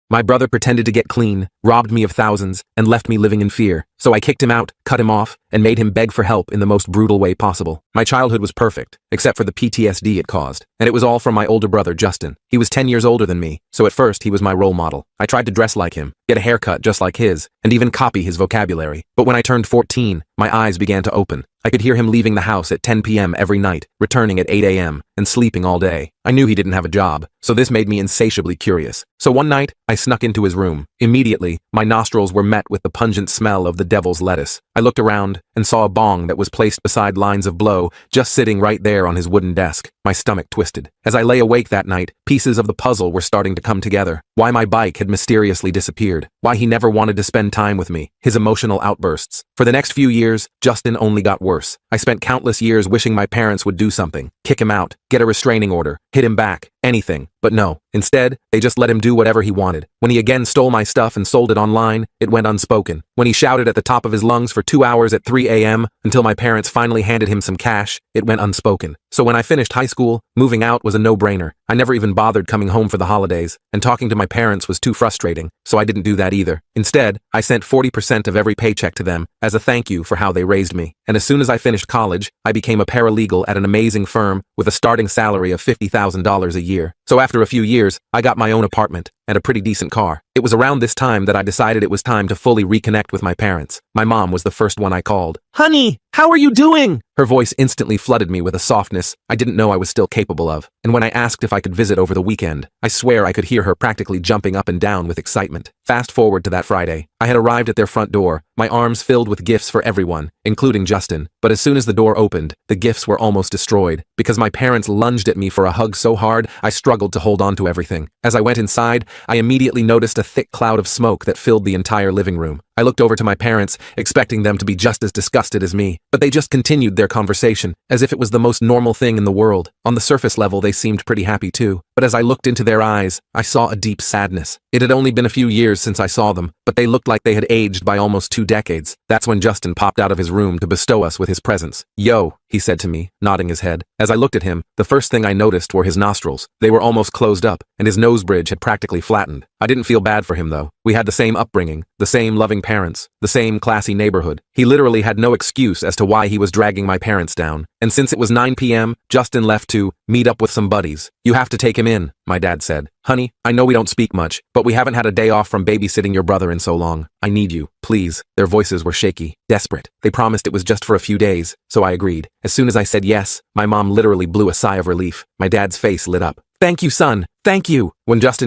My brother pretended to get clean, robbed me of thousands, and left me living in fear. So I kicked him out, cut him off, and made him beg for help in the most brutal way possible. My childhood was perfect, except for the PTSD it caused. And it was all from my older brother, Justin. He was 10 years older than me, so at first he was my role model. I tried to dress like him, get a haircut just like his, and even copy his vocabulary. But when I turned 14, my eyes began to open. I could hear him leaving the house at 10 p.m. every night, returning at 8 a.m., and sleeping all day. I knew he didn't have a job, so this made me insatiably curious. So one night, I snuck into his room. Immediately, my nostrils were met with the pungent smell of the devil's lettuce. I looked around and saw a bong that was placed beside lines of blow, just sitting right there on his wooden desk. My stomach twisted. As I lay awake that night, pieces of the puzzle were starting to come together. Why my bike had mysteriously disappeared. Why he never wanted to spend time with me. His emotional outbursts. For the next few years, Justin only got worse. I spent countless years wishing my parents would do something. Kick him out, get a restraining order, hit him back, anything. But no. Instead, they just let him do whatever he wanted. When he again stole my stuff and sold it online, it went unspoken. When he shouted at the top of his lungs for 2 hours at 3 a.m. until my parents finally handed him some cash, it went unspoken. So when I finished high school, moving out was a no-brainer. I never even bothered coming home for the holidays, and talking to my parents was too frustrating, so I didn't do that either. Instead, I sent 40% of every paycheck to them as a thank you for how they raised me. And as soon as I finished college, I became a paralegal at an amazing firm with a starting salary of $50,000 a year. So after a few years, I got my own apartment and a pretty decent car. It was around this time that I decided it was time to fully reconnect with my parents. My mom was the first one I called. "Honey, how are you doing?" Her voice instantly flooded me with a softness I didn't know I was still capable of. And when I asked if I could visit over the weekend, I swear I could hear her practically jumping up and down with excitement. Fast forward to that Friday. I had arrived at their front door, my arms filled with gifts for everyone, including Justin. But as soon as the door opened, the gifts were almost destroyed, because my parents lunged at me for a hug so hard, I struggled to hold on to everything. As I went inside, I immediately noticed a thick cloud of smoke that filled the entire living room. I looked over to my parents, expecting them to be just as disgusted as me, but they just continued their conversation, as if it was the most normal thing in the world. On the surface level, they seemed pretty happy too, but as I looked into their eyes, I saw a deep sadness. It had only been a few years since I saw them, but they looked like they had aged by almost 2 decades. That's when Justin popped out of his room to bestow us with his presence. "Yo," he said to me, nodding his head. As I looked at him, the first thing I noticed were his nostrils. They were almost closed up, and his nose bridge had practically flattened. I didn't feel bad for him though. We had the same upbringing, the same loving parents, the same classy neighborhood. He literally had no excuse as to why he was dragging my parents down. And since it was 9 p.m., Justin left to meet up with some buddies. "You have to take him in," my dad said. "Honey, I know we don't speak much, but we haven't had a day off from babysitting your brother in so long. I need you, please." Their voices were shaky, desperate. They promised it was just for a few days, so I agreed. As soon as I said yes, my mom literally blew a sigh of relief. My dad's face lit up. "Thank you, son. Thank you." When Justin